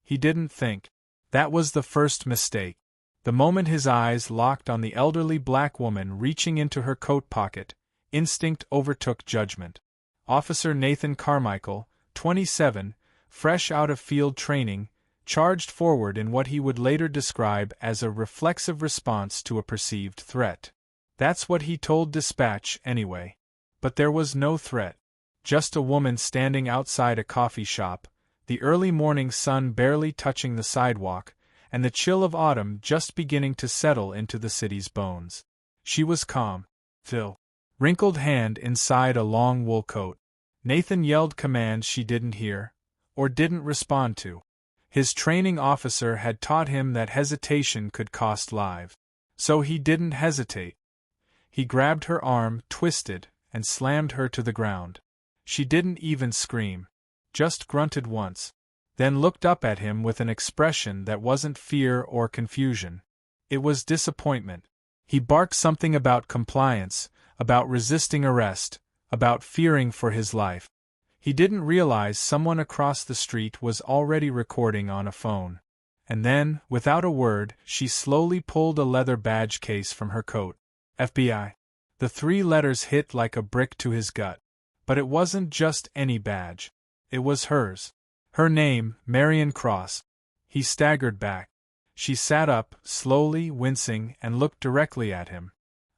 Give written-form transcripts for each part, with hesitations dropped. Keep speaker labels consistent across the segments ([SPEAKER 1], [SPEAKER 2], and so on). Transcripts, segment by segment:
[SPEAKER 1] He didn't think. That was the first mistake. The moment his eyes locked on the elderly black woman reaching into her coat pocket, instinct overtook judgment. Officer Nathan Carmichael, 27, fresh out of field training, charged forward in what he would later describe as a reflexive response to a perceived threat. That's what he told dispatch, anyway. But there was no threat. Just a woman standing outside a coffee shop, the early morning sun barely touching the sidewalk, and the chill of autumn just beginning to settle into the city's bones. She was calm. Phil. Wrinkled hand inside a long wool coat. Nathan yelled commands she didn't hear, or didn't respond to. His training officer had taught him that hesitation could cost lives. So he didn't hesitate. He grabbed her arm, twisted, and slammed her to the ground. She didn't even scream. Just grunted once. Then looked up at him with an expression that wasn't fear or confusion. It was disappointment. He barked something about compliance, about resisting arrest, about fearing for his life. He didn't realize someone across the street was already recording on a phone. And then, without a word, she slowly pulled a leather badge case from her coat. FBI. The 3 letters hit like a brick to his gut. But it wasn't just any badge. It was hers. Her name, Marion Cross. He staggered back. She sat up, slowly, wincing, and looked directly at him.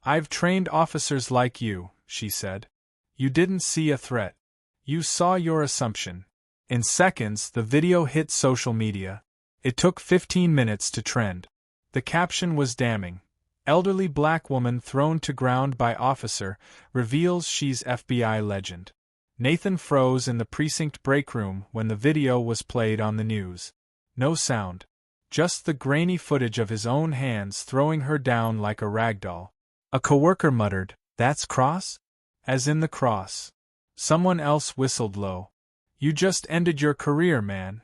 [SPEAKER 1] "I've trained officers like you," she said. "You didn't see a threat. You saw your assumption." In seconds, the video hit social media. It took 15 minutes to trend. The caption was damning. "Elderly black woman thrown to ground by officer, reveals she's FBI legend." Nathan froze in the precinct break room when the video was played on the news. No sound. Just the grainy footage of his own hands throwing her down like a rag doll. A coworker muttered, "That's Cross?" As in the cross. Someone else whistled low. "You just ended your career, man."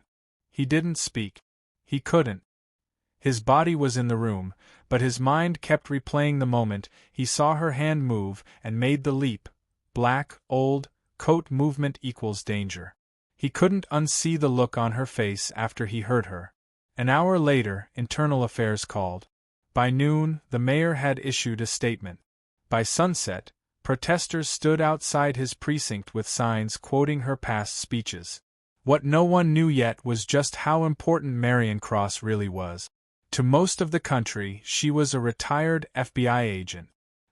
[SPEAKER 1] He didn't speak. He couldn't. His body was in the room, but his mind kept replaying the moment he saw her hand move and made the leap. Black, old, coat movement equals danger. He couldn't unsee the look on her face after he heard her. An hour later, Internal Affairs called. By noon, the mayor had issued a statement. By sunset, protesters stood outside his precinct with signs quoting her past speeches. What no one knew yet was just how important Marion Cross really was. To most of the country, she was a retired FBI agent.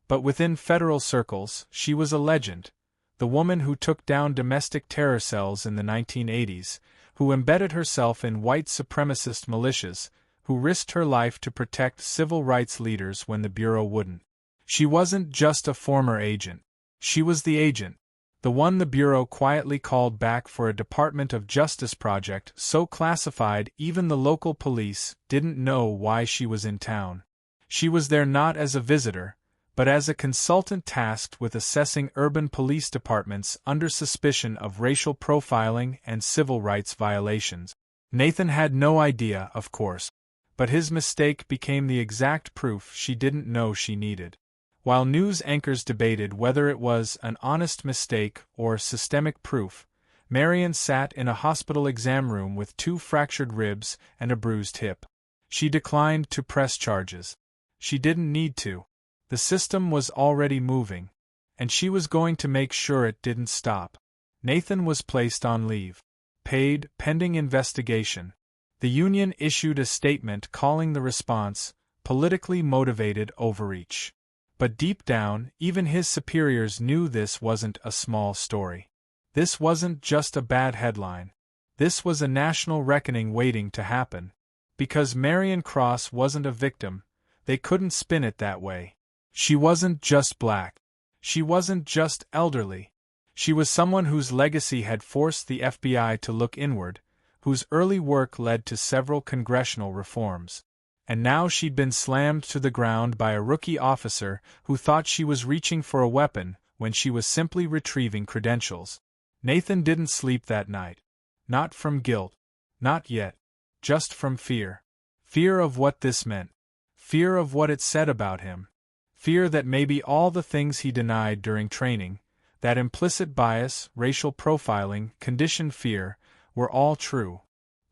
[SPEAKER 1] But within federal circles, she was a legend. The woman who took down domestic terror cells in the 1980s, who embedded herself in white supremacist militias, who risked her life to protect civil rights leaders when the Bureau wouldn't. She wasn't just a former agent. She was the agent. The one the Bureau quietly called back for a Department of Justice project so classified even the local police didn't know why she was in town. She was there not as a visitor, but as a consultant tasked with assessing urban police departments under suspicion of racial profiling and civil rights violations. Nathan had no idea, of course, but his mistake became the exact proof she didn't know she needed. While news anchors debated whether it was an honest mistake or systemic proof, Marion sat in a hospital exam room with 2 fractured ribs and a bruised hip. She declined to press charges. She didn't need to. The system was already moving, and she was going to make sure it didn't stop. Nathan was placed on leave. Paid, pending investigation. The union issued a statement calling the response politically motivated overreach. But deep down, even his superiors knew this wasn't a small story. This wasn't just a bad headline. This was a national reckoning waiting to happen. Because Marion Cross wasn't a victim, they couldn't spin it that way. She wasn't just black. She wasn't just elderly. She was someone whose legacy had forced the FBI to look inward, whose early work led to several congressional reforms. And now she'd been slammed to the ground by a rookie officer who thought she was reaching for a weapon when she was simply retrieving credentials. Nathan didn't sleep that night. Not from guilt. Not yet. Just from fear. Fear of what this meant. Fear of what it said about him. Fear that maybe all the things he denied during training, that implicit bias, racial profiling, conditioned fear, were all true.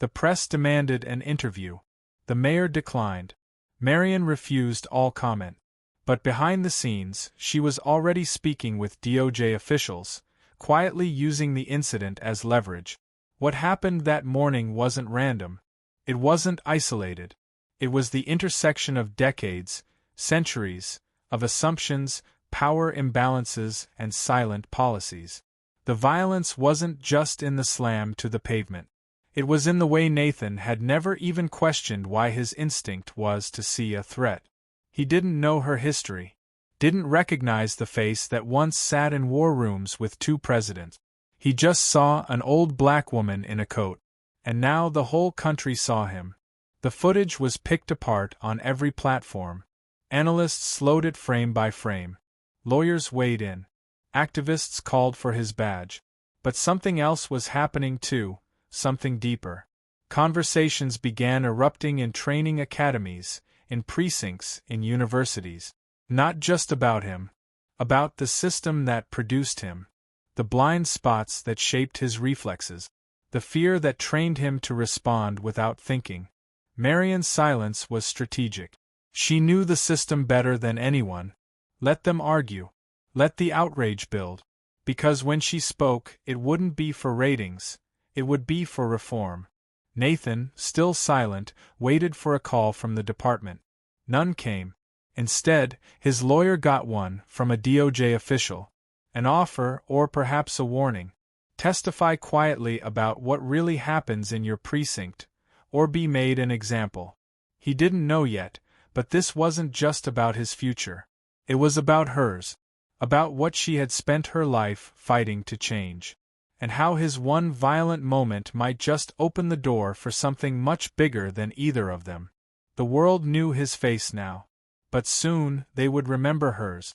[SPEAKER 1] The press demanded an interview. The mayor declined. Marion refused all comment. But behind the scenes, she was already speaking with DOJ officials, quietly using the incident as leverage. What happened that morning wasn't random. It wasn't isolated. It was the intersection of decades, centuries, of assumptions, power imbalances, and silent policies. The violence wasn't just in the slam to the pavement. It was in the way Nathan had never even questioned why his instinct was to see a threat. He didn't know her history, didn't recognize the face that once sat in war rooms with two presidents. He just saw an old black woman in a coat. And now the whole country saw him. The footage was picked apart on every platform. Analysts slowed it frame by frame. Lawyers weighed in. Activists called for his badge. But something else was happening too, something deeper. Conversations began erupting in training academies, in precincts, in universities. Not just about him. About the system that produced him. The blind spots that shaped his reflexes. The fear that trained him to respond without thinking. Marion's silence was strategic. She knew the system better than anyone. Let them argue. Let the outrage build. Because when she spoke, it wouldn't be for ratings. It would be for reform. Nathan, still silent, waited for a call from the department. None came. Instead, his lawyer got one from a DOJ official. An offer, or perhaps a warning. Testify quietly about what really happens in your precinct, or be made an example. He didn't know yet, but this wasn't just about his future. It was about hers. About what she had spent her life fighting to change. And how his one violent moment might just open the door for something much bigger than either of them. The world knew his face now. But soon, they would remember hers.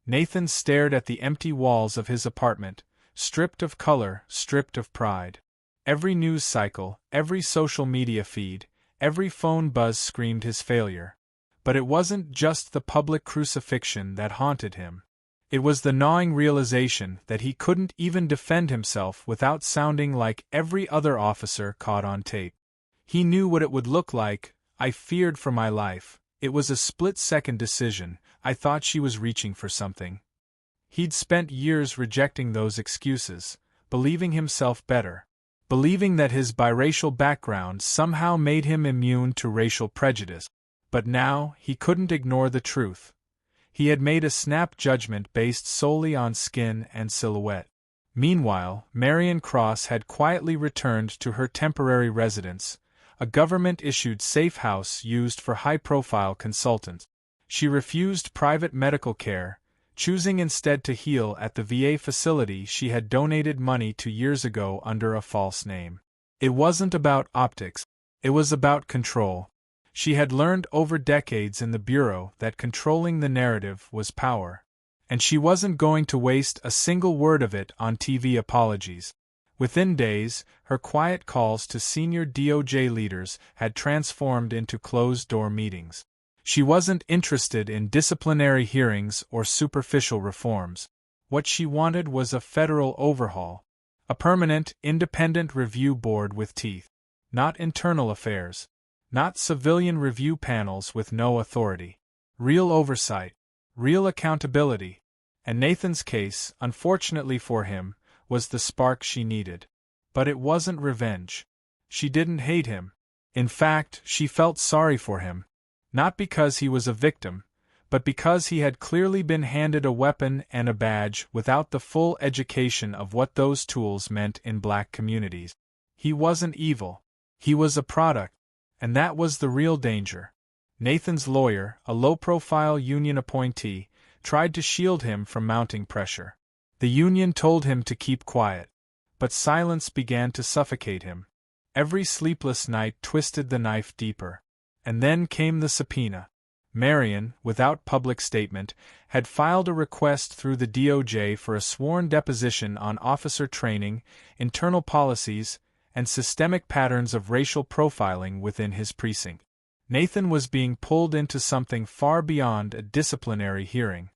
[SPEAKER 1] Nathan stared at the empty walls of his apartment, stripped of color, stripped of pride. Every news cycle, every social media feed, every phone buzz screamed his failure. But it wasn't just the public crucifixion that haunted him. It was the gnawing realization that he couldn't even defend himself without sounding like every other officer caught on tape. He knew what it would look like. I feared for my life. It was a split-second decision. I thought she was reaching for something. He'd spent years rejecting those excuses, believing himself better, believing that his biracial background somehow made him immune to racial prejudice. But now, he couldn't ignore the truth. He had made a snap judgment based solely on skin and silhouette. Meanwhile, Marion Cross had quietly returned to her temporary residence, a government-issued safe house used for high-profile consultants. She refused private medical care, choosing instead to heal at the VA facility she had donated money to years ago under a false name. It wasn't about optics. It was about control. She had learned over decades in the Bureau that controlling the narrative was power. And she wasn't going to waste a single word of it on TV apologies. Within days, her quiet calls to senior DOJ leaders had transformed into closed-door meetings. She wasn't interested in disciplinary hearings or superficial reforms. What she wanted was a federal overhaul. A permanent, independent review board with teeth. Not internal affairs. Not civilian review panels with no authority. Real oversight. Real accountability. And Nathan's case, unfortunately for him, was the spark she needed. But it wasn't revenge. She didn't hate him. In fact, she felt sorry for him. Not because he was a victim, but because he had clearly been handed a weapon and a badge without the full education of what those tools meant in black communities. He wasn't evil. He was a product. And that was the real danger. Nathan's lawyer, a low-profile union appointee, tried to shield him from mounting pressure. The union told him to keep quiet. But silence began to suffocate him. Every sleepless night twisted the knife deeper. And then came the subpoena. Marion, without public statement, had filed a request through the DOJ for a sworn deposition on officer training, internal policies, and systemic patterns of racial profiling within his precinct. Nathan was being pulled into something far beyond a disciplinary hearing.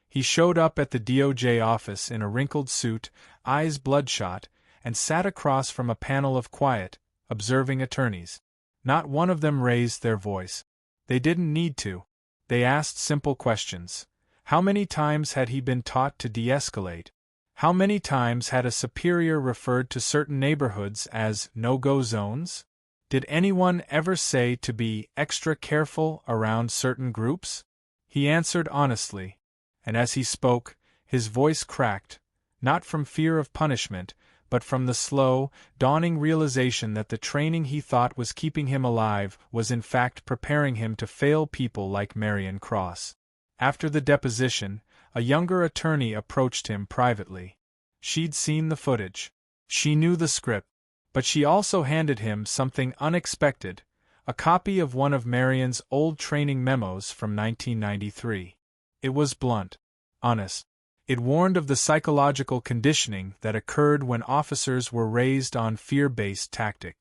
[SPEAKER 1] He showed up at the DOJ office in a wrinkled suit, eyes bloodshot, and sat across from a panel of quiet, observing attorneys. Not one of them raised their voice. They didn't need to. They asked simple questions. How many times had he been taught to de-escalate? How many times had a superior referred to certain neighborhoods as no-go zones? Did anyone ever say to be extra careful around certain groups? He answered honestly, and as he spoke, his voice cracked, not from fear of punishment, but from the slow, dawning realization that the training he thought was keeping him alive was in fact preparing him to fail people like Marion Cross. After the deposition, a younger attorney approached him privately. She'd seen the footage. She knew the script. But she also handed him something unexpected, a copy of one of Marion's old training memos from 1993. It was blunt, honest. It warned of the psychological conditioning that occurred when officers were raised on fear-based tactics.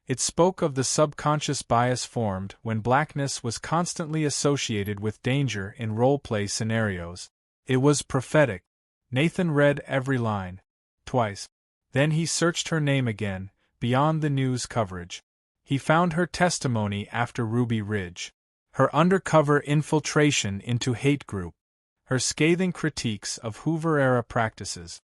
[SPEAKER 1] It spoke of the subconscious bias formed when blackness was constantly associated with danger in role-play scenarios. It was prophetic. Nathan read every line. Twice. Then he searched her name again, beyond the news coverage. He found her testimony after Ruby Ridge. Her undercover infiltration into hate group. Her scathing critiques of Hoover-era practices.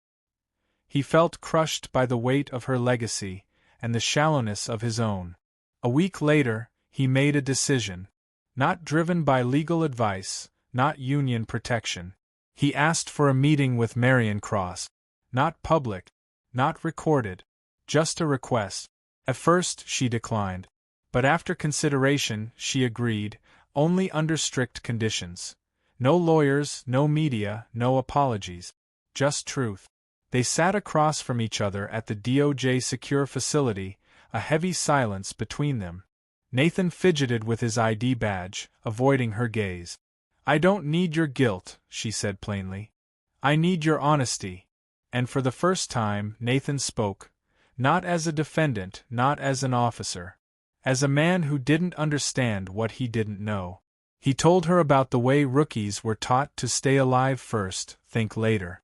[SPEAKER 1] He felt crushed by the weight of her legacy and the shallowness of his own. A week later, he made a decision. Not driven by legal advice, not union protection. He asked for a meeting with Marion Cross. Not public, not recorded, just a request. At first, she declined. But after consideration, she agreed, only under strict conditions. No lawyers, no media, no apologies. Just truth. They sat across from each other at the DOJ secure facility, a heavy silence between them. Nathan fidgeted with his ID badge, avoiding her gaze. "I don't need your guilt," she said plainly. "I need your honesty." And for the first time, Nathan spoke, not as a defendant, not as an officer. As a man who didn't understand what he didn't know. He told her about the way rookies were taught to stay alive first, think later.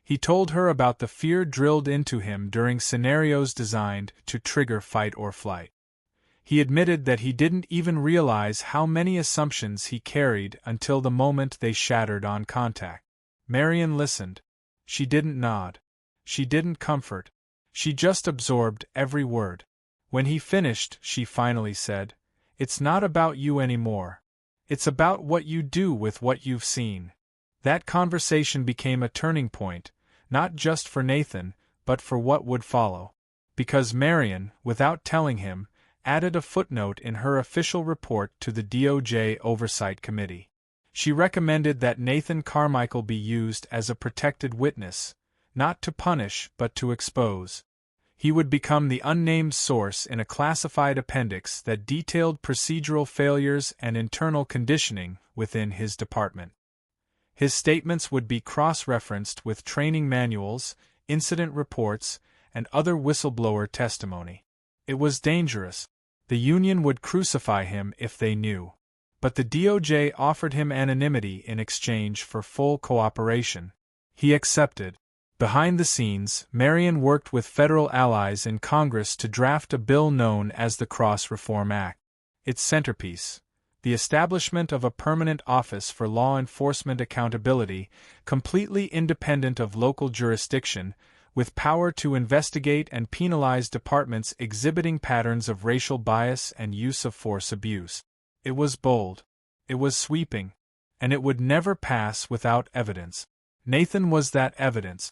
[SPEAKER 1] He told her about the fear drilled into him during scenarios designed to trigger fight or flight. He admitted that he didn't even realize how many assumptions he carried until the moment they shattered on contact. Marion listened. She didn't nod. She didn't comfort. She just absorbed every word. When he finished, she finally said, "It's not about you anymore. It's about what you do with what you've seen." That conversation became a turning point, not just for Nathan, but for what would follow. Because Marion, without telling him, added a footnote in her official report to the DOJ Oversight Committee. She recommended that Nathan Carmichael be used as a protected witness, not to punish but to expose. He would become the unnamed source in a classified appendix that detailed procedural failures and internal conditioning within his department. His statements would be cross-referenced with training manuals, incident reports, and other whistleblower testimony. It was dangerous. The union would crucify him if they knew. But the DOJ offered him anonymity in exchange for full cooperation. He accepted. Behind the scenes, Marion worked with federal allies in Congress to draft a bill known as the Cross Reform Act. Its centerpiece, the establishment of a permanent office for law enforcement accountability, completely independent of local jurisdiction, with power to investigate and penalize departments exhibiting patterns of racial bias and use of force abuse. It was bold. It was sweeping. And it would never pass without evidence. Nathan was that evidence.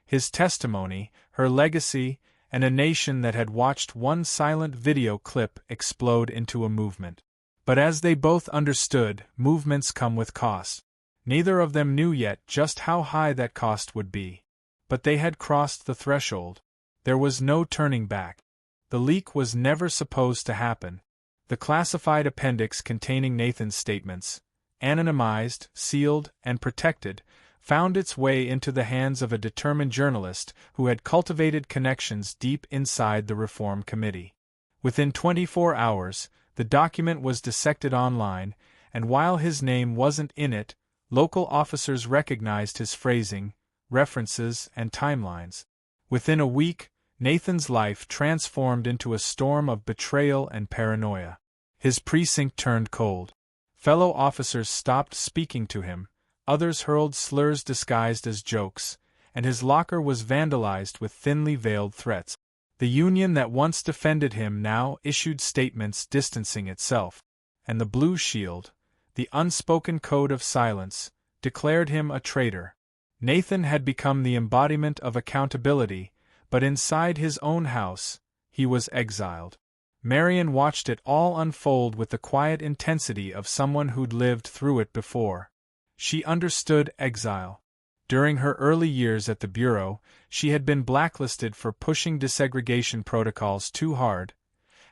[SPEAKER 1] His testimony, her legacy, and a nation that had watched one silent video clip explode into a movement. But as they both understood, movements come with costs. Neither of them knew yet just how high that cost would be. But they had crossed the threshold. There was no turning back. The leak was never supposed to happen. The classified appendix containing Nathan's statements, anonymized, sealed, and protected, found its way into the hands of a determined journalist who had cultivated connections deep inside the Reform Committee. Within 24 hours, the document was dissected online, and while his name wasn't in it, local officers recognized his phrasing, references, and timelines. Within a week, Nathan's life transformed into a storm of betrayal and paranoia. His precinct turned cold. Fellow officers stopped speaking to him, others hurled slurs disguised as jokes, and his locker was vandalized with thinly veiled threats. The union that once defended him now issued statements distancing itself, and the Blue Shield, the unspoken code of silence, declared him a traitor. Nathan had become the embodiment of accountability, but inside his own house, he was exiled. Marion watched it all unfold with the quiet intensity of someone who'd lived through it before. She understood exile. During her early years at the Bureau, she had been blacklisted for pushing desegregation protocols too hard,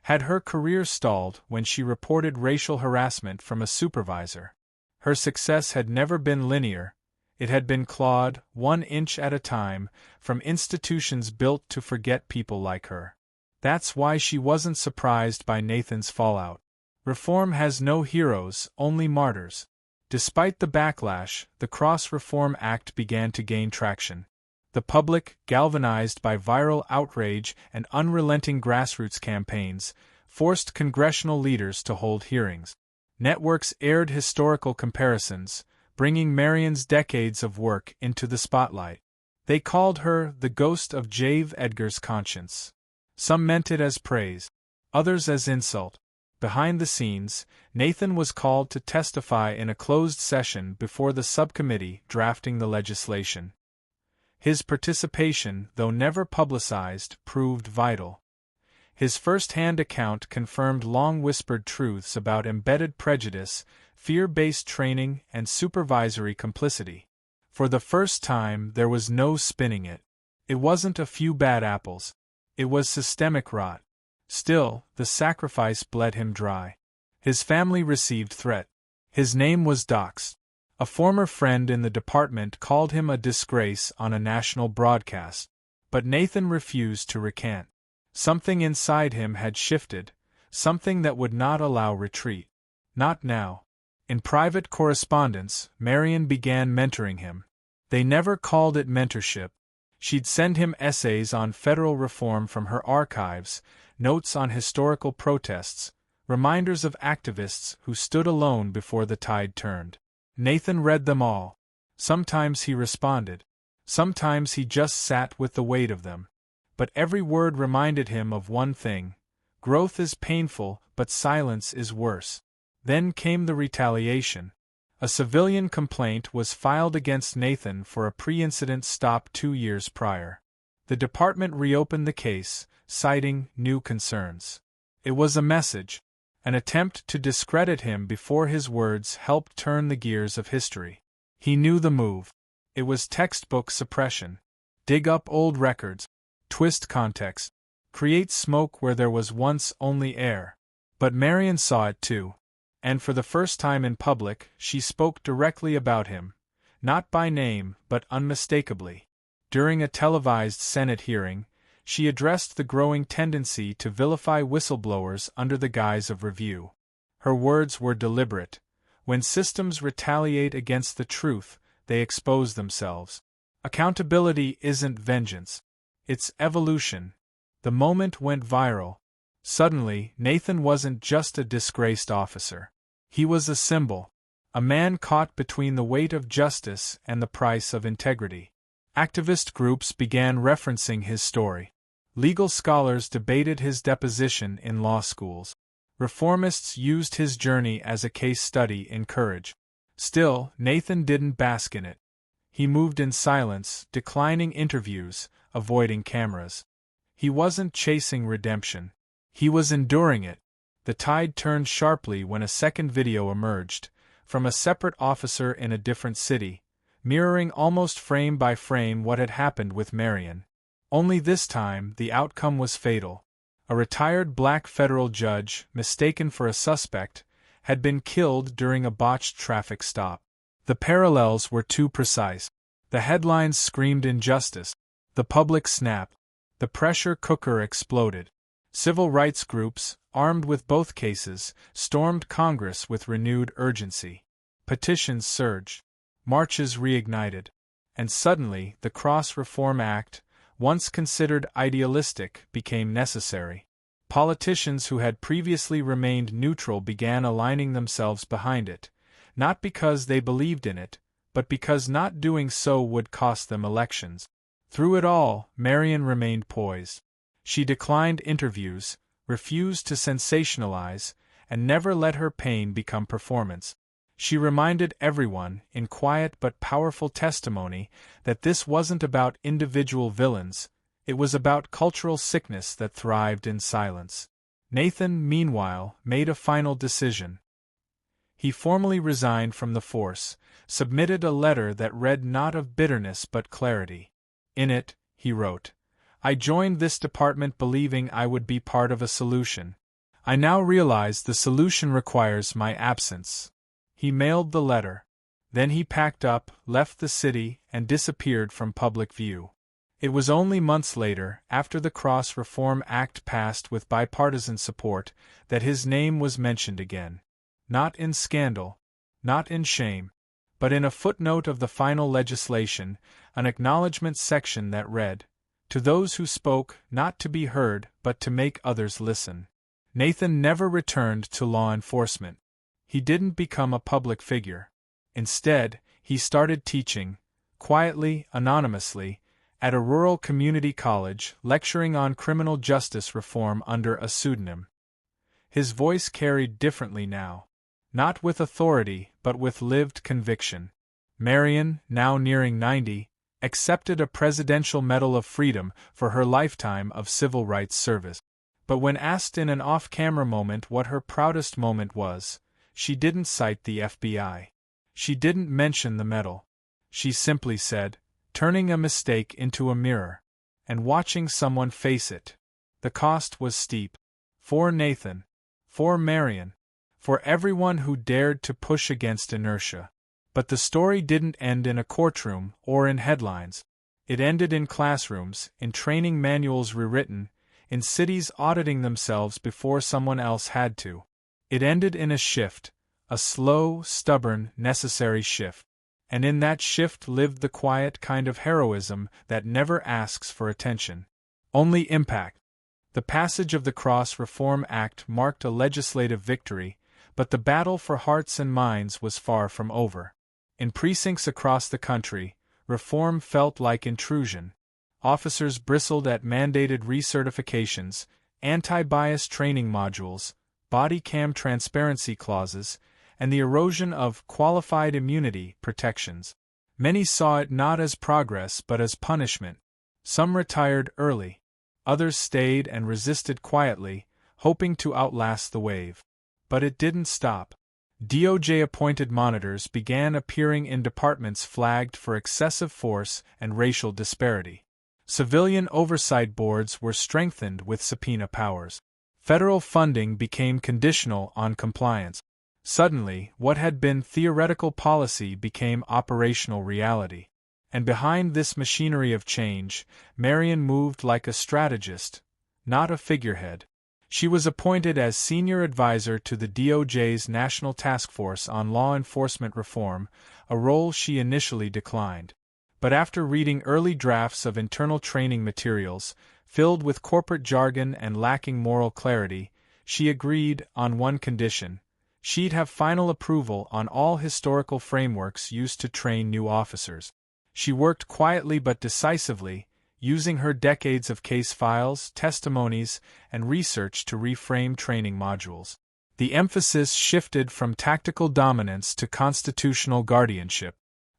[SPEAKER 1] had her career stalled when she reported racial harassment from a supervisor. Her success had never been linear. It had been clawed, 1 inch at a time, from institutions built to forget people like her. That's why she wasn't surprised by Nathan's fallout. Reform has no heroes, only martyrs. Despite the backlash, the Cross Reform Act began to gain traction. The public, galvanized by viral outrage and unrelenting grassroots campaigns, forced congressional leaders to hold hearings. Networks aired historical comparisons, bringing Marion's decades of work into the spotlight. They called her the ghost of J. Edgar's conscience. Some meant it as praise, others as insult. Behind the scenes, Nathan was called to testify in a closed session before the subcommittee drafting the legislation. His participation, though never publicized, proved vital. His first-hand account confirmed long-whispered truths about embedded prejudice, fear-based training, and supervisory complicity. For the first time, there was no spinning it. It wasn't a few bad apples. It was systemic rot. Still, the sacrifice bled him dry. His family received threat. His name was doxed. A former friend in the department called him a disgrace on a national broadcast. But Nathan refused to recant. Something inside him had shifted, something that would not allow retreat. Not now. In private correspondence, Marion began mentoring him. They never called it mentorship. She'd send him essays on federal reform from her archives, notes on historical protests, reminders of activists who stood alone before the tide turned. Nathan read them all. Sometimes he responded. Sometimes he just sat with the weight of them. But every word reminded him of one thing: growth is painful, but silence is worse. Then came the retaliation. A civilian complaint was filed against Nathan for a pre-incident stop 2 years prior. The department reopened the case, citing new concerns. It was a message, an attempt to discredit him before his words helped turn the gears of history. He knew the move. It was textbook suppression. Dig up old records, twist context, create smoke where there was once only air. But Marion saw it too. And for the first time in public, she spoke directly about him, not by name but unmistakably. During a televised Senate hearing, she addressed the growing tendency to vilify whistleblowers under the guise of review. Her words were deliberate. When systems retaliate against the truth, they expose themselves. Accountability isn't vengeance. It's evolution. The moment went viral. Suddenly, Nathan wasn't just a disgraced officer. He was a symbol, a man caught between the weight of justice and the price of integrity. Activist groups began referencing his story. Legal scholars debated his deposition in law schools. Reformists used his journey as a case study in courage. Still, Nathan didn't bask in it. He moved in silence, declining interviews, avoiding cameras. He wasn't chasing redemption. He was enduring it. The tide turned sharply when a second video emerged, from a separate officer in a different city, mirroring almost frame by frame what had happened with Marion. Only this time, the outcome was fatal. A retired black federal judge, mistaken for a suspect, had been killed during a botched traffic stop. The parallels were too precise. The headlines screamed injustice. The public snapped. The pressure cooker exploded. Civil rights groups, armed with both cases, stormed Congress with renewed urgency. Petitions surged. Marches reignited. And suddenly, the Cross Reform Act, once considered idealistic, became necessary. Politicians who had previously remained neutral began aligning themselves behind it, not because they believed in it, but because not doing so would cost them elections. Through it all, Marion remained poised. She declined interviews, refused to sensationalize, and never let her pain become performance. She reminded everyone, in quiet but powerful testimony, that this wasn't about individual villains, it was about cultural sickness that thrived in silence. Nathan, meanwhile, made a final decision. He formally resigned from the force, submitted a letter that read not of bitterness but clarity. In it, he wrote, "I joined this department believing I would be part of a solution. I now realize the solution requires my absence." He mailed the letter. Then he packed up, left the city, and disappeared from public view. It was only months later, after the Cross Reform Act passed with bipartisan support, that his name was mentioned again. Not in scandal, not in shame, but in a footnote of the final legislation, an acknowledgment section that read, "To those who spoke, not to be heard, but to make others listen." Nathan never returned to law enforcement. He didn't become a public figure. Instead, he started teaching, quietly, anonymously, at a rural community college, lecturing on criminal justice reform under a pseudonym. His voice carried differently now. Not with authority, but with lived conviction. Marion, now nearing 90, accepted a Presidential Medal of Freedom for her lifetime of civil rights service. But when asked in an off-camera moment what her proudest moment was, she didn't cite the FBI. She didn't mention the medal. She simply said, "Turning a mistake into a mirror, and watching someone face it." The cost was steep. For Nathan. For Marion. For everyone who dared to push against inertia. But the story didn't end in a courtroom or in headlines. It ended in classrooms, in training manuals rewritten, in cities auditing themselves before someone else had to. It ended in a shift, a slow, stubborn, necessary shift. And in that shift lived the quiet kind of heroism that never asks for attention. Only impact. The passage of the Cross Reform Act marked a legislative victory, but the battle for hearts and minds was far from over. In precincts across the country, reform felt like intrusion. Officers bristled at mandated recertifications, anti-bias training modules, body cam transparency clauses, and the erosion of qualified immunity protections. Many saw it not as progress but as punishment. Some retired early. Others stayed and resisted quietly, hoping to outlast the wave. But it didn't stop. DOJ-appointed monitors began appearing in departments flagged for excessive force and racial disparity. Civilian oversight boards were strengthened with subpoena powers. Federal funding became conditional on compliance. Suddenly, what had been theoretical policy became operational reality. And behind this machinery of change, Marion moved like a strategist, not a figurehead. She was appointed as senior advisor to the DOJ's National Task Force on Law Enforcement Reform, a role she initially declined. But after reading early drafts of internal training materials, filled with corporate jargon and lacking moral clarity, she agreed on one condition: she'd have final approval on all historical frameworks used to train new officers. She worked quietly but decisively, using her decades of case files, testimonies, and research to reframe training modules. The emphasis shifted from tactical dominance to constitutional guardianship.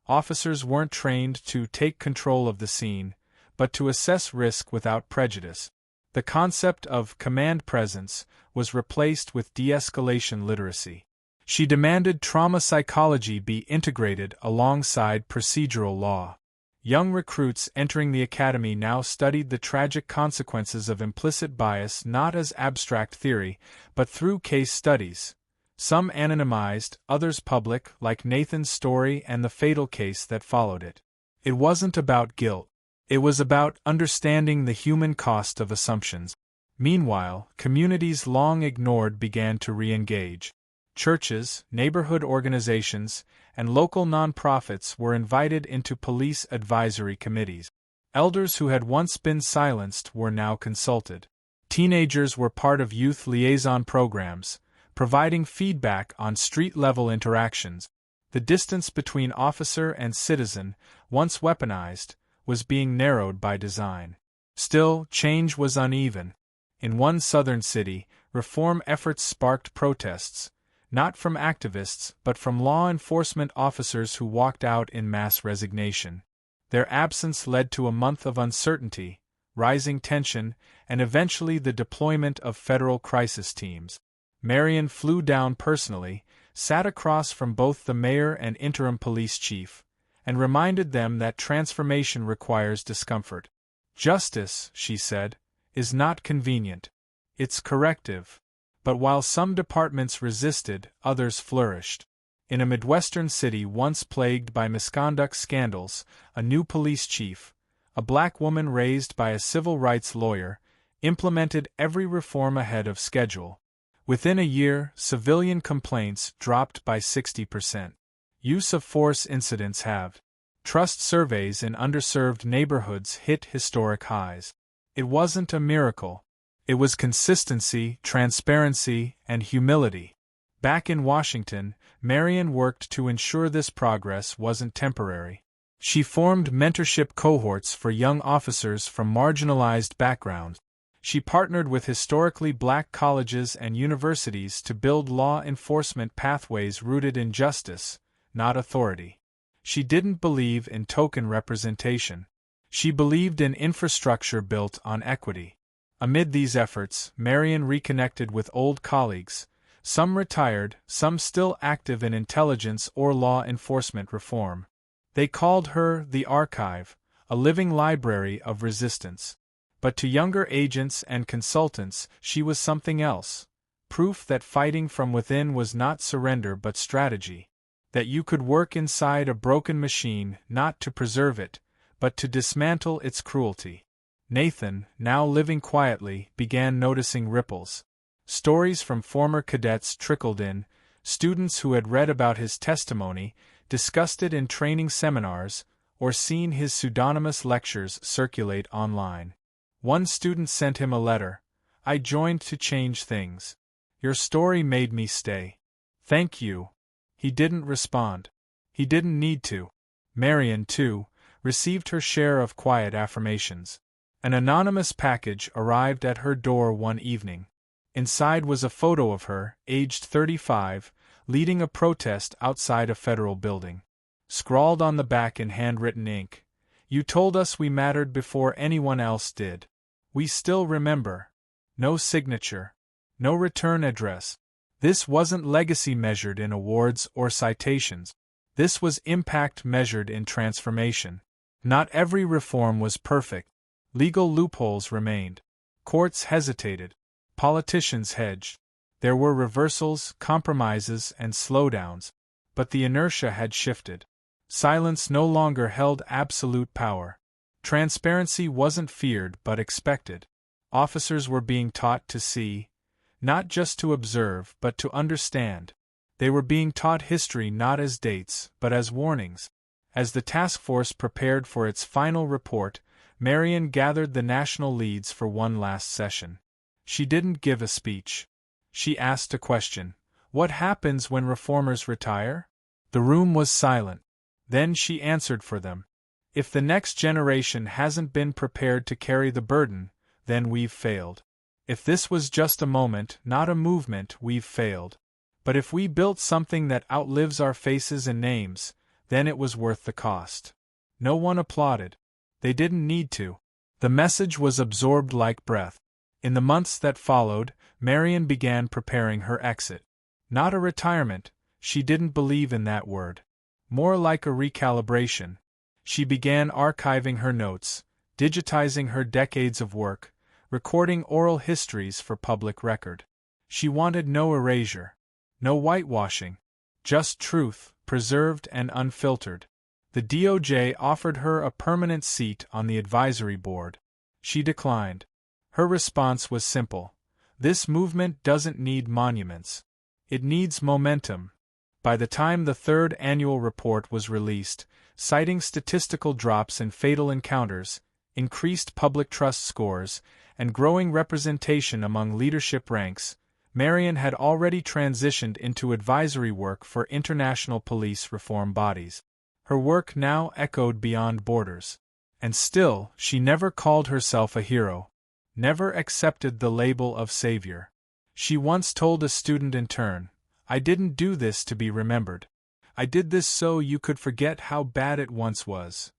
[SPEAKER 1] Officers weren't trained to take control of the scene, but to assess risk without prejudice. The concept of command presence was replaced with de-escalation literacy. She demanded trauma psychology be integrated alongside procedural law. Young recruits entering the academy now studied the tragic consequences of implicit bias not as abstract theory, but through case studies. Some anonymized, others public, like Nathan's story and the fatal case that followed it. It wasn't about guilt. It was about understanding the human cost of assumptions. Meanwhile, communities long ignored began to re-engage. Churches, neighborhood organizations, and local nonprofits were invited into police advisory committees. Elders who had once been silenced were now consulted. Teenagers were part of youth liaison programs, providing feedback on street-level interactions. The distance between officer and citizen, once weaponized, was being narrowed by design. Still, change was uneven. In one southern city, reform efforts sparked protests, not from activists but from law enforcement officers who walked out in mass resignation. Their absence led to a month of uncertainty, rising tension, and eventually the deployment of federal crisis teams. Marion flew down personally, sat across from both the mayor and interim police chief, and reminded them that transformation requires discomfort. Justice, she said, is not convenient. It's corrective. But while some departments resisted, others flourished. In a Midwestern city once plagued by misconduct scandals, a new police chief, a black woman raised by a civil rights lawyer, implemented every reform ahead of schedule. Within a year, civilian complaints dropped by 60%. Use of force incidents halved. Trust surveys in underserved neighborhoods hit historic highs. It wasn't a miracle. It was consistency, transparency, and humility. Back in Washington, Marion worked to ensure this progress wasn't temporary. She formed mentorship cohorts for young officers from marginalized backgrounds. She partnered with historically black colleges and universities to build law enforcement pathways rooted in justice, not authority. She didn't believe in token representation. She believed in infrastructure built on equity. Amid these efforts, Marion reconnected with old colleagues, some retired, some still active in intelligence or law enforcement reform. They called her the Archive, a living library of resistance. But to younger agents and consultants, she was something else. Proof that fighting from within was not surrender but strategy. That you could work inside a broken machine not to preserve it, but to dismantle its cruelty. Nathan, now living quietly, began noticing ripples. Stories from former cadets trickled in, students who had read about his testimony, discussed it in training seminars, or seen his pseudonymous lectures circulate online. One student sent him a letter. I joined to change things. Your story made me stay. Thank you. He didn't respond. He didn't need to. Marion, too, received her share of quiet affirmations. An anonymous package arrived at her door one evening. Inside was a photo of her, aged 35, leading a protest outside a federal building. Scrawled on the back in handwritten ink, "You told us we mattered before anyone else did. We still remember." No signature. No return address. This wasn't legacy measured in awards or citations. This was impact measured in transformation. Not every reform was perfect. Legal loopholes remained. Courts hesitated. Politicians hedged. There were reversals, compromises, and slowdowns. But the inertia had shifted. Silence no longer held absolute power. Transparency wasn't feared but expected. Officers were being taught to see, not just to observe but to understand. They were being taught history not as dates but as warnings. As the task force prepared for its final report, Marion gathered the national leads for one last session. She didn't give a speech. She asked a question. What happens when reformers retire? The room was silent. Then she answered for them. If the next generation hasn't been prepared to carry the burden, then we've failed. If this was just a moment, not a movement, we've failed. But if we built something that outlives our faces and names, then it was worth the cost. No one applauded. They didn't need to. The message was absorbed like breath. In the months that followed, Marion began preparing her exit. Not a retirement, she didn't believe in that word. More like a recalibration. She began archiving her notes, digitizing her decades of work, recording oral histories for public record. She wanted no erasure. No whitewashing. Just truth, preserved and unfiltered. The DOJ offered her a permanent seat on the advisory board. She declined. Her response was simple. This movement doesn't need monuments. It needs momentum. By the time the third annual report was released, citing statistical drops in fatal encounters, increased public trust scores, and growing representation among leadership ranks, Marion had already transitioned into advisory work for international police reform bodies. Her work now echoed beyond borders. And still, she never called herself a hero, never accepted the label of savior. She once told a student intern, "I didn't do this to be remembered. I did this so you could forget how bad it once was."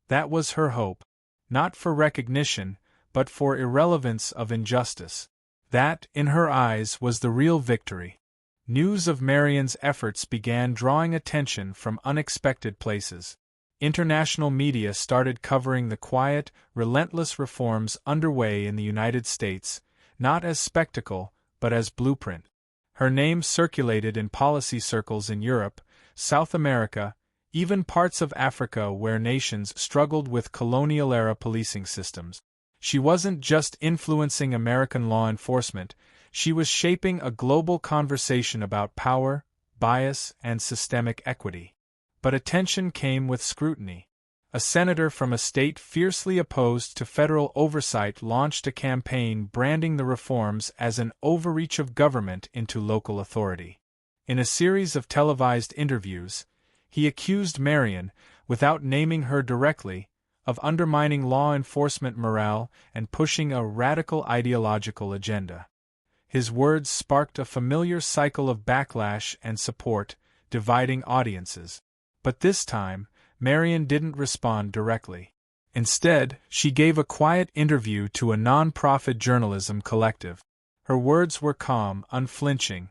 [SPEAKER 1] That was her hope. Not for recognition, but for irrelevance of injustice. That, in her eyes, was the real victory. News of Marion's efforts began drawing attention from unexpected places. International media started covering the quiet, relentless reforms underway in the United States, not as spectacle, but as blueprint. Her name circulated in policy circles in Europe, South America, even parts of Africa where nations struggled with colonial-era policing systems. She wasn't just influencing American law enforcement, she was shaping a global conversation about power, bias, and systemic equity. But attention came with scrutiny. A senator from a state fiercely opposed to federal oversight launched a campaign branding the reforms as an overreach of government into local authority. In a series of televised interviews, he accused Marion, without naming her directly, of undermining law enforcement morale and pushing a radical ideological agenda. His words sparked a familiar cycle of backlash and support, dividing audiences. But this time, Marion didn't respond directly. Instead, she gave a quiet interview to a non-profit journalism collective. Her words were calm, unflinching.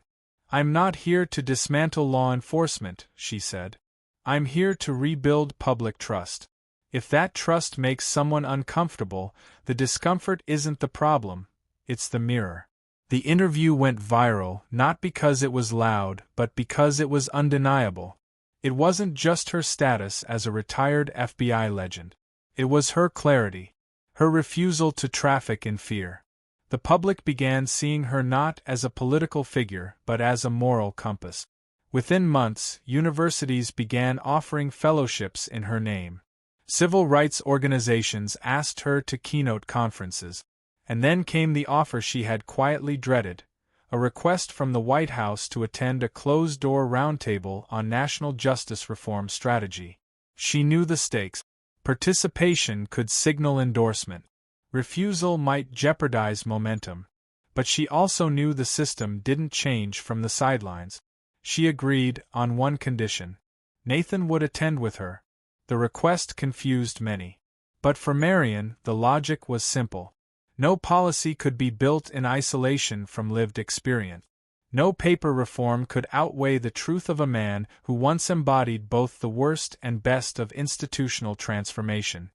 [SPEAKER 1] "I'm not here to dismantle law enforcement," she said. "I'm here to rebuild public trust. If that trust makes someone uncomfortable, the discomfort isn't the problem, it's the mirror." The interview went viral not because it was loud, but because it was undeniable. It wasn't just her status as a retired FBI legend. It was her clarity, her refusal to traffic in fear. The public began seeing her not as a political figure, but as a moral compass. Within months, universities began offering fellowships in her name. Civil rights organizations asked her to keynote conferences. And then came the offer she had quietly dreaded, a request from the White House to attend a closed-door roundtable on national justice reform strategy. She knew the stakes. Participation could signal endorsement. Refusal might jeopardize momentum. But she also knew the system didn't change from the sidelines. She agreed on one condition. Nathan would attend with her. The request confused many. But for Marion, the logic was simple. No policy could be built in isolation from lived experience. No paper reform could outweigh the truth of a man who once embodied both the worst and best of institutional transformation.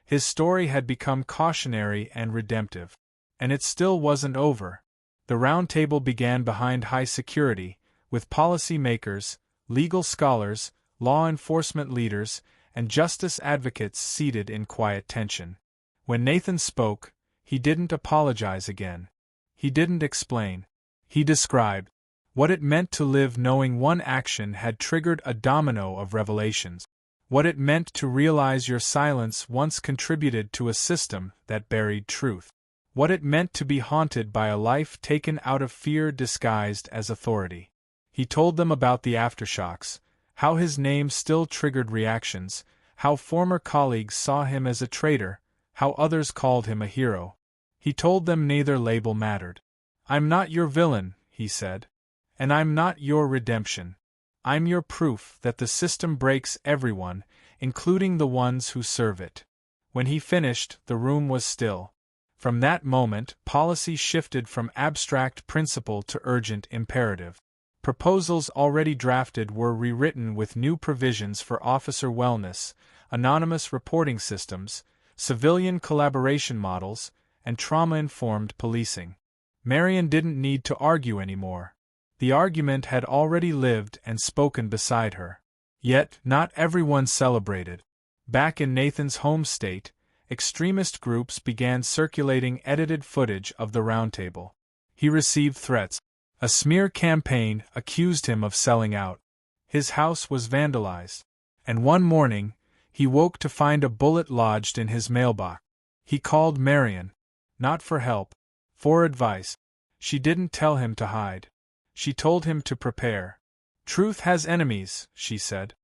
[SPEAKER 1] His story had become cautionary and redemptive. And it still wasn't over. The roundtable began behind high security, with policy makers, legal scholars, law enforcement leaders, and justice advocates seated in quiet tension. When Nathan spoke, he didn't apologize again. He didn't explain. He described what it meant to live knowing one action had triggered a domino of revelations. What it meant to realize your silence once contributed to a system that buried truth. What it meant to be haunted by a life taken out of fear disguised as authority. He told them about the aftershocks, how his name still triggered reactions, how former colleagues saw him as a traitor, how others called him a hero. He told them neither label mattered. "I'm not your villain," he said. "And I'm not your redemption. I'm your proof that the system breaks everyone, including the ones who serve it." When he finished, the room was still. From that moment, policy shifted from abstract principle to urgent imperative. Proposals already drafted were rewritten with new provisions for officer wellness, anonymous reporting systems, civilian collaboration models, and trauma-informed policing. Marion didn't need to argue anymore. The argument had already lived and spoken beside her. Yet, not everyone celebrated. Back in Nathan's home state, extremist groups began circulating edited footage of the roundtable. He received threats. A smear campaign accused him of selling out. His house was vandalized. And one morning, He woke to find a bullet lodged in his mailbox. He called Marion. Not for help. For advice. She didn't tell him to hide. She told him to prepare. Truth has enemies, she said.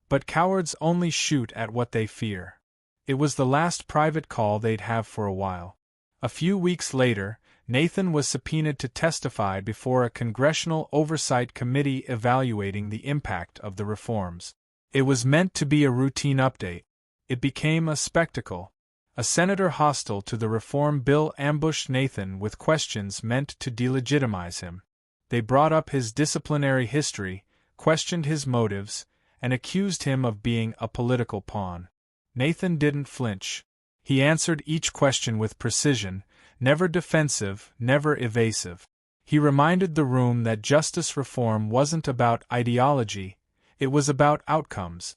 [SPEAKER 1] But cowards only shoot at what they fear. It was the last private call they'd have for a while. A few weeks later, Nathan was subpoenaed to testify before a Congressional Oversight Committee evaluating the impact of the reforms. It was meant to be a routine update. It became a spectacle. A senator hostile to the reform bill ambushed Nathan with questions meant to delegitimize him. They brought up his disciplinary history, questioned his motives, and accused him of being a political pawn. Nathan didn't flinch. He answered each question with precision, never defensive, never evasive. He reminded the room that justice reform wasn't about ideology, it was about outcomes.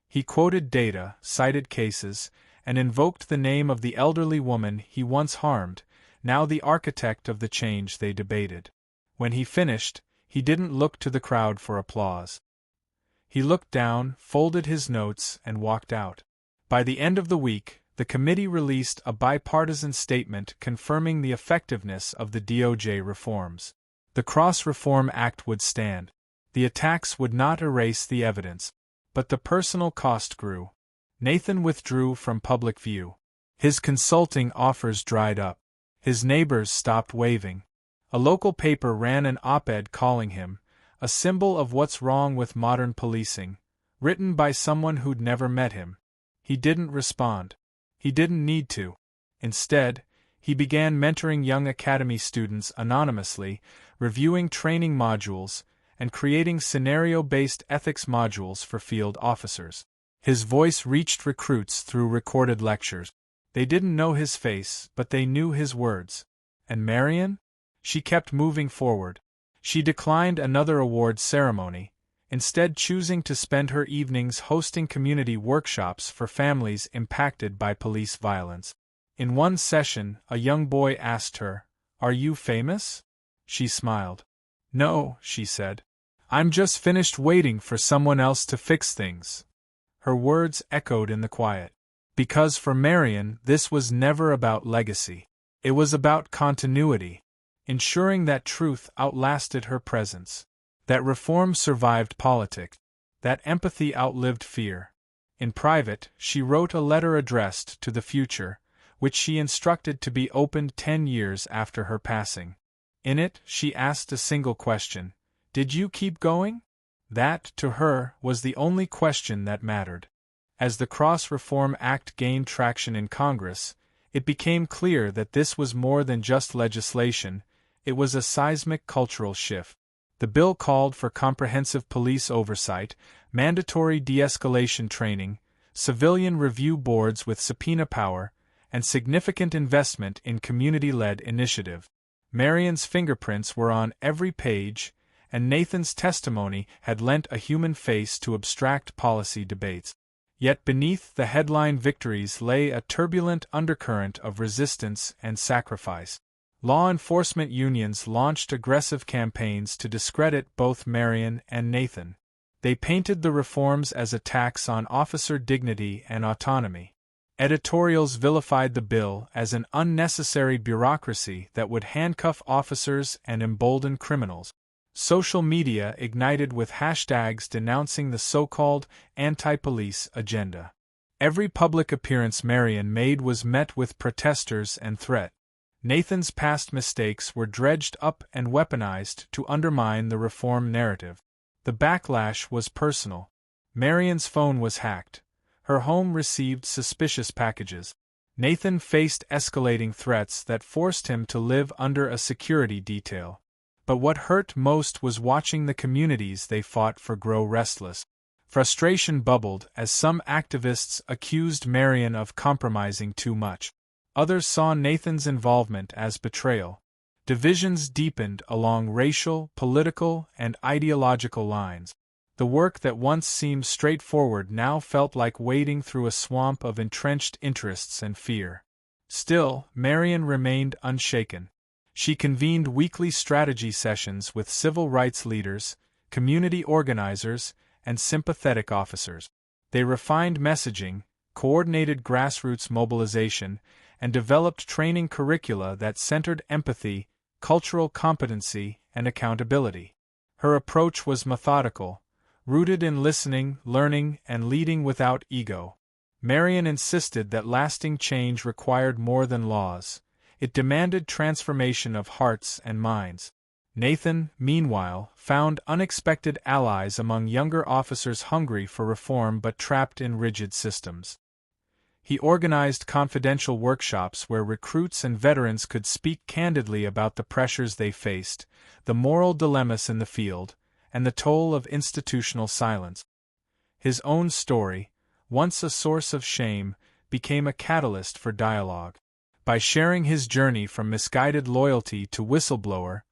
[SPEAKER 1] He quoted data, cited cases, and invoked the name of the elderly woman he once harmed, now the architect of the change they debated. When he finished, he didn't look to the crowd for applause. He looked down, folded his notes, and walked out. By the end of the week, the committee released a bipartisan statement confirming the effectiveness of the DOJ reforms. The Cross-Reform Act would stand. The attacks would not erase the evidence. But the personal cost grew. Nathan withdrew from public view. His consulting offers dried up. His neighbors stopped waving. A local paper ran an op-ed calling him a symbol of what's wrong with modern policing, written by someone who'd never met him. He didn't respond. He didn't need to. Instead, he began mentoring young academy students anonymously, reviewing training modules, and creating scenario-based ethics modules for field officers. His voice reached recruits through recorded lectures. They didn't know his face, but they knew his words. And Marion? She kept moving forward. She declined another award ceremony, instead choosing to spend her evenings hosting community workshops for families impacted by police violence. In one session, a young boy asked her, "Are you famous?" She smiled. "No," she said. "I'm just finished waiting for someone else to fix things." Her words echoed in the quiet. Because for Marion, this was never about legacy. It was about continuity, ensuring that truth outlasted her presence, that reform survived politics, that empathy outlived fear. In private, she wrote a letter addressed to the future, which she instructed to be opened 10 years after her passing. In it, she asked a single question: "Did you keep going?" That, to her, was the only question that mattered. As the Cross-Reform Act gained traction in Congress, it became clear that this was more than just legislation, it was a seismic cultural shift. The bill called for comprehensive police oversight, mandatory de-escalation training, civilian review boards with subpoena power, and significant investment in community-led initiative. Marion's fingerprints were on every page, and Nathan's testimony had lent a human face to abstract policy debates. Yet beneath the headline victories lay a turbulent undercurrent of resistance and sacrifice. Law enforcement unions launched aggressive campaigns to discredit both Marion and Nathan. They painted the reforms as attacks on officer dignity and autonomy. Editorials vilified the bill as an unnecessary bureaucracy that would handcuff officers and embolden criminals. Social media ignited with hashtags denouncing the so-called anti-police agenda. Every public appearance Marion made was met with protesters and threat. Nathan's past mistakes were dredged up and weaponized to undermine the reform narrative. The backlash was personal. Marion's phone was hacked. Her home received suspicious packages. Nathan faced escalating threats that forced him to live under a security detail. But what hurt most was watching the communities they fought for grow restless. Frustration bubbled as some activists accused Marion of compromising too much. Others saw Nathan's involvement as betrayal. Divisions deepened along racial, political, and ideological lines. The work that once seemed straightforward now felt like wading through a swamp of entrenched interests and fear. Still, Marion remained unshaken. She convened weekly strategy sessions with civil rights leaders, community organizers, and sympathetic officers. They refined messaging, coordinated grassroots mobilization, and developed training curricula that centered empathy, cultural competency, and accountability. Her approach was methodical, rooted in listening, learning, and leading without ego. Marion insisted that lasting change required more than laws. It demanded transformation of hearts and minds. Nathan, meanwhile, found unexpected allies among younger officers hungry for reform but trapped in rigid systems. He organized confidential workshops where recruits and veterans could speak candidly about the pressures they faced, the moral dilemmas in the field, and the toll of institutional silence. His own story, once a source of shame, became a catalyst for dialogue. By sharing his journey from misguided loyalty to whistleblower,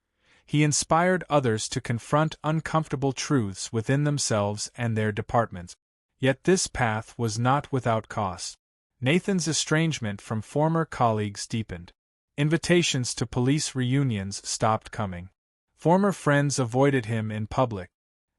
[SPEAKER 1] he inspired others to confront uncomfortable truths within themselves and their departments. Yet this path was not without cost. Nathan's estrangement from former colleagues deepened. Invitations to police reunions stopped coming. Former friends avoided him in public.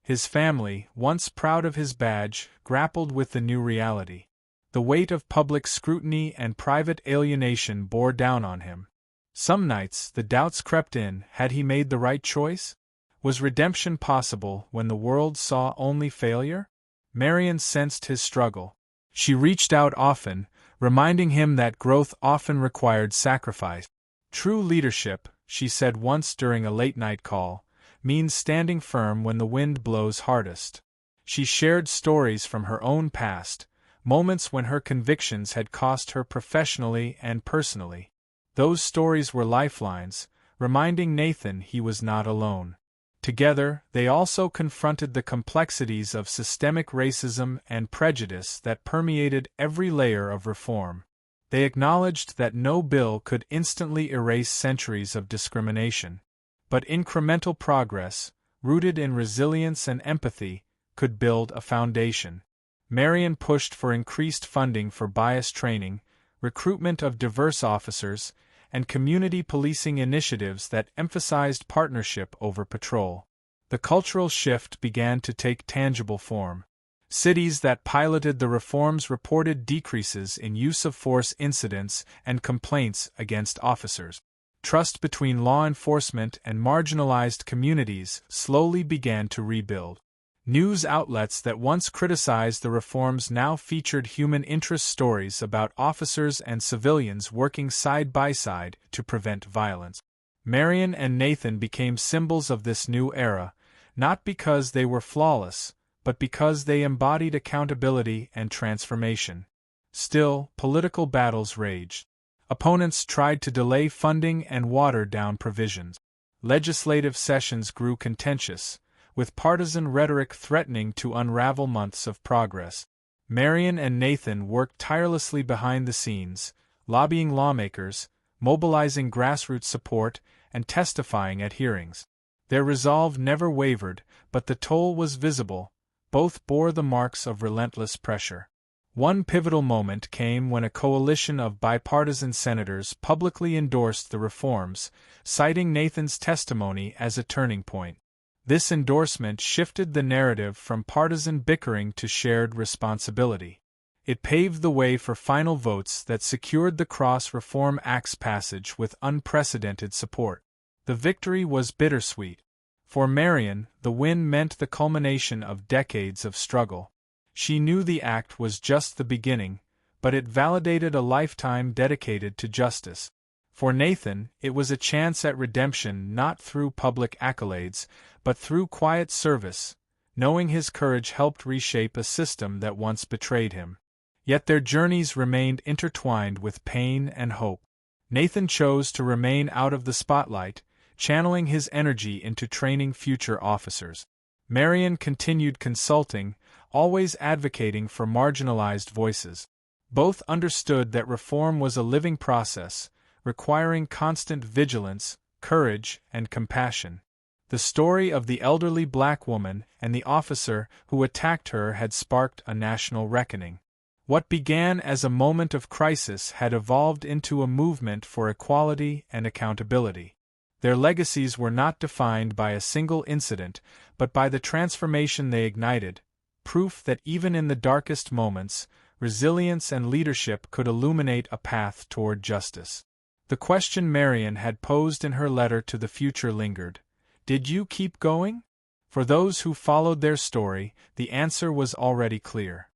[SPEAKER 1] His family, once proud of his badge, grappled with the new reality. The weight of public scrutiny and private alienation bore down on him. Some nights the doubts crept in: had he made the right choice? Was redemption possible when the world saw only failure? Marion sensed his struggle. She reached out often, reminding him that growth often required sacrifice. True leadership, she said once during a late-night call, means standing firm when the wind blows hardest. She shared stories from her own past, moments when her convictions had cost her professionally and personally. Those stories were lifelines, reminding Nathan he was not alone. Together, they also confronted the complexities of systemic racism and prejudice that permeated every layer of reform. They acknowledged that no bill could instantly erase centuries of discrimination. But incremental progress, rooted in resilience and empathy, could build a foundation. Marion pushed for increased funding for bias training, recruitment of diverse officers, and community policing initiatives that emphasized partnership over patrol. The cultural shift began to take tangible form. Cities that piloted the reforms reported decreases in use of force incidents and complaints against officers. Trust between law enforcement and marginalized communities slowly began to rebuild. News outlets that once criticized the reforms now featured human interest stories about officers and civilians working side by side to prevent violence. Marion and Nathan became symbols of this new era, not because they were flawless, but because they embodied accountability and transformation. Still, political battles raged. Opponents tried to delay funding and water down provisions. Legislative sessions grew contentious, with partisan rhetoric threatening to unravel months of progress. Marion and Nathan worked tirelessly behind the scenes, lobbying lawmakers, mobilizing grassroots support, and testifying at hearings. Their resolve never wavered, but the toll was visible. Both bore the marks of relentless pressure. One pivotal moment came when a coalition of bipartisan senators publicly endorsed the reforms, citing Nathan's testimony as a turning point. This endorsement shifted the narrative from partisan bickering to shared responsibility. It paved the way for final votes that secured the Cross Reform Act's passage with unprecedented support. The victory was bittersweet. For Marion, the win meant the culmination of decades of struggle. She knew the act was just the beginning, but it validated a lifetime dedicated to justice. For Nathan, it was a chance at redemption not through public accolades, but through quiet service, knowing his courage helped reshape a system that once betrayed him. Yet their journeys remained intertwined with pain and hope. Nathan chose to remain out of the spotlight, channeling his energy into training future officers. Marion continued consulting, always advocating for marginalized voices. Both understood that reform was a living process, requiring constant vigilance, courage, and compassion. The story of the elderly black woman and the officer who attacked her had sparked a national reckoning. What began as a moment of crisis had evolved into a movement for equality and accountability. Their legacies were not defined by a single incident, but by the transformation they ignited, proof that even in the darkest moments, resilience and leadership could illuminate a path toward justice. The question Marion had posed in her letter to the future lingered. Did you keep going? For those who followed their story, the answer was already clear.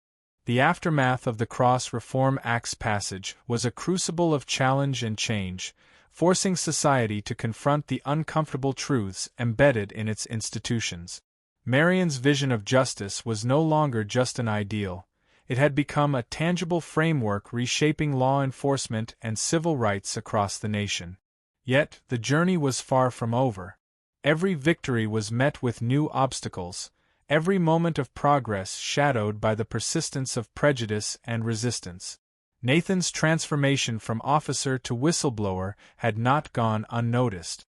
[SPEAKER 1] The aftermath of the Cross Reform Act's passage was a crucible of challenge and change, forcing society to confront the uncomfortable truths embedded in its institutions. Marion's vision of justice was no longer just an ideal. It had become a tangible framework reshaping law enforcement and civil rights across the nation. Yet, the journey was far from over. Every victory was met with new obstacles, every moment of progress shadowed by the persistence of prejudice and resistance. Nathan's transformation from officer to whistleblower had not gone unnoticed.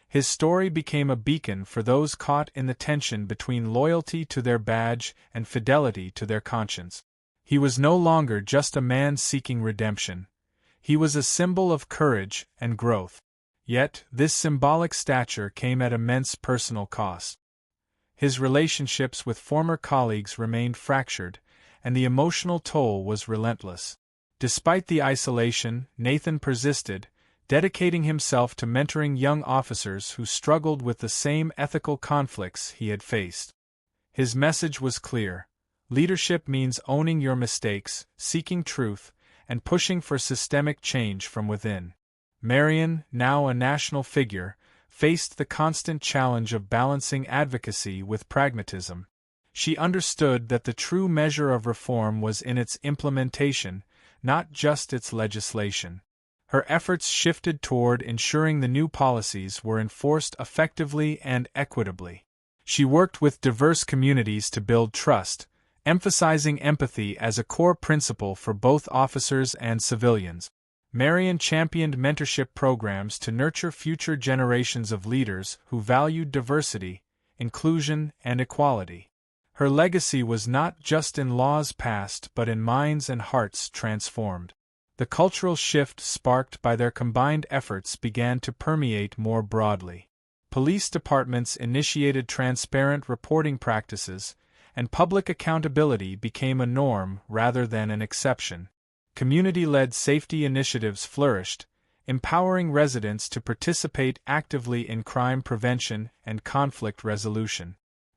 [SPEAKER 1] His story became a beacon for those caught in the tension between loyalty to their badge and fidelity to their conscience. He was no longer just a man seeking redemption. He was a symbol of courage and growth. Yet, this symbolic stature came at immense personal cost. His relationships with former colleagues remained fractured, and the emotional toll was relentless. Despite the isolation, Nathan persisted, dedicating himself to mentoring young officers who struggled with the same ethical conflicts he had faced. His message was clear. Leadership means owning your mistakes, seeking truth, and pushing for systemic change from within. Marion, now a national figure, faced the constant challenge of balancing advocacy with pragmatism. She understood that the true measure of reform was in its implementation, not just its legislation. Her efforts shifted toward ensuring the new policies were enforced effectively and equitably. She worked with diverse communities to build trust, emphasizing empathy as a core principle for both officers and civilians. Marion championed mentorship programs to nurture future generations of leaders who valued diversity, inclusion, and equality. Her legacy was not just in laws passed but in minds and hearts transformed. The cultural shift sparked by their combined efforts began to permeate more broadly. Police departments initiated transparent reporting practices, and public accountability became a norm rather than an exception. Community-led safety initiatives flourished, empowering residents to participate actively in crime prevention and conflict resolution.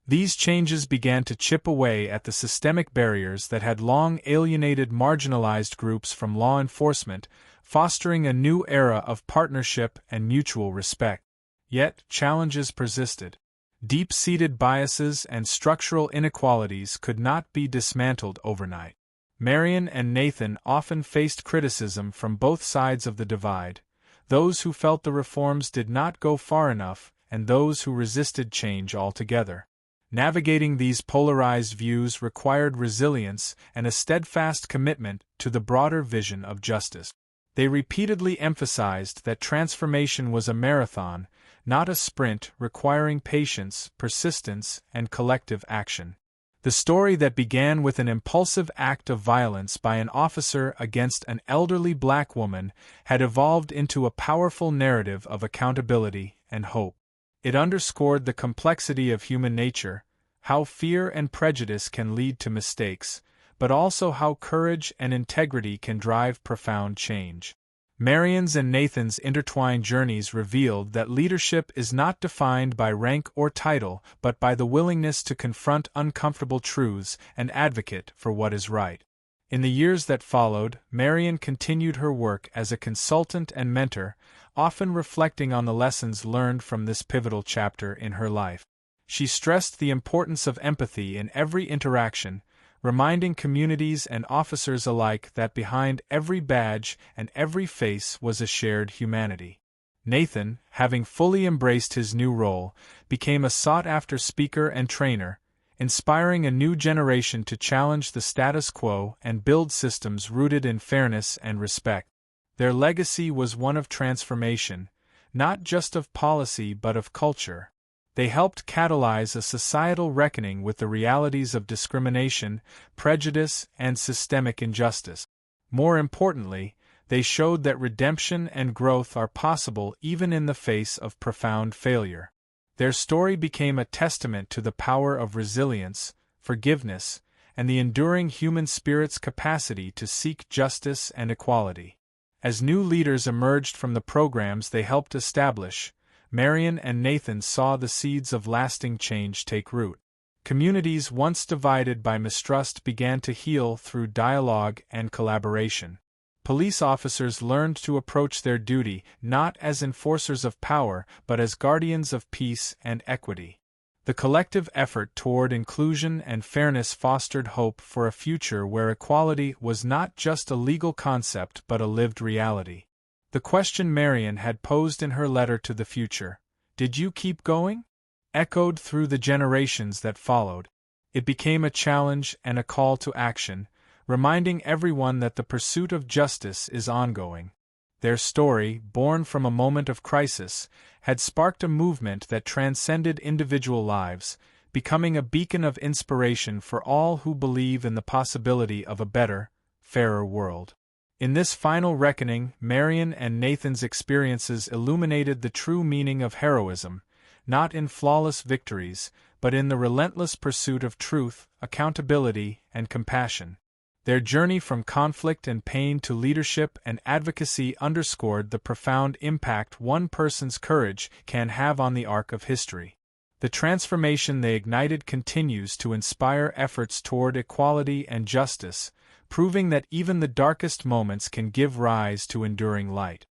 [SPEAKER 1] These changes began to chip away at the systemic barriers that had long alienated marginalized groups from law enforcement, fostering a new era of partnership and mutual respect. Yet, challenges persisted. Deep-seated biases and structural inequalities could not be dismantled overnight. Marion and Nathan often faced criticism from both sides of the divide, those who felt the reforms did not go far enough and those who resisted change altogether. Navigating these polarized views required resilience and a steadfast commitment to the broader vision of justice. They repeatedly emphasized that transformation was a marathon, not a sprint, requiring patience, persistence, and collective action. The story that began with an impulsive act of violence by an officer against an elderly black woman had evolved into a powerful narrative of accountability and hope. It underscored the complexity of human nature, how fear and prejudice can lead to mistakes, but also how courage and integrity can drive profound change. Marion's and Nathan's intertwined journeys revealed that leadership is not defined by rank or title but by the willingness to confront uncomfortable truths and advocate for what is right. In the years that followed, Marion continued her work as a consultant and mentor, often reflecting on the lessons learned from this pivotal chapter in her life. She stressed the importance of empathy in every interaction, reminding communities and officers alike that behind every badge and every face was a shared humanity. Nathan, having fully embraced his new role, became a sought-after speaker and trainer, inspiring a new generation to challenge the status quo and build systems rooted in fairness and respect. Their legacy was one of transformation, not just of policy but of culture. They helped catalyze a societal reckoning with the realities of discrimination, prejudice, and systemic injustice. More importantly, they showed that redemption and growth are possible even in the face of profound failure. Their story became a testament to the power of resilience, forgiveness, and the enduring human spirit's capacity to seek justice and equality. As new leaders emerged from the programs they helped establish, Marion and Nathan saw the seeds of lasting change take root. Communities once divided by mistrust began to heal through dialogue and collaboration. Police officers learned to approach their duty not as enforcers of power but as guardians of peace and equity. The collective effort toward inclusion and fairness fostered hope for a future where equality was not just a legal concept but a lived reality. The question Marion had posed in her letter to the future, "Did you keep going?" echoed through the generations that followed. It became a challenge and a call to action, reminding everyone that the pursuit of justice is ongoing. Their story, born from a moment of crisis, had sparked a movement that transcended individual lives, becoming a beacon of inspiration for all who believe in the possibility of a better, fairer world. In this final reckoning, Marion and Nathan's experiences illuminated the true meaning of heroism, not in flawless victories, but in the relentless pursuit of truth, accountability, and compassion. Their journey from conflict and pain to leadership and advocacy underscored the profound impact one person's courage can have on the arc of history. The transformation they ignited continues to inspire efforts toward equality and justice, proving that even the darkest moments can give rise to enduring light.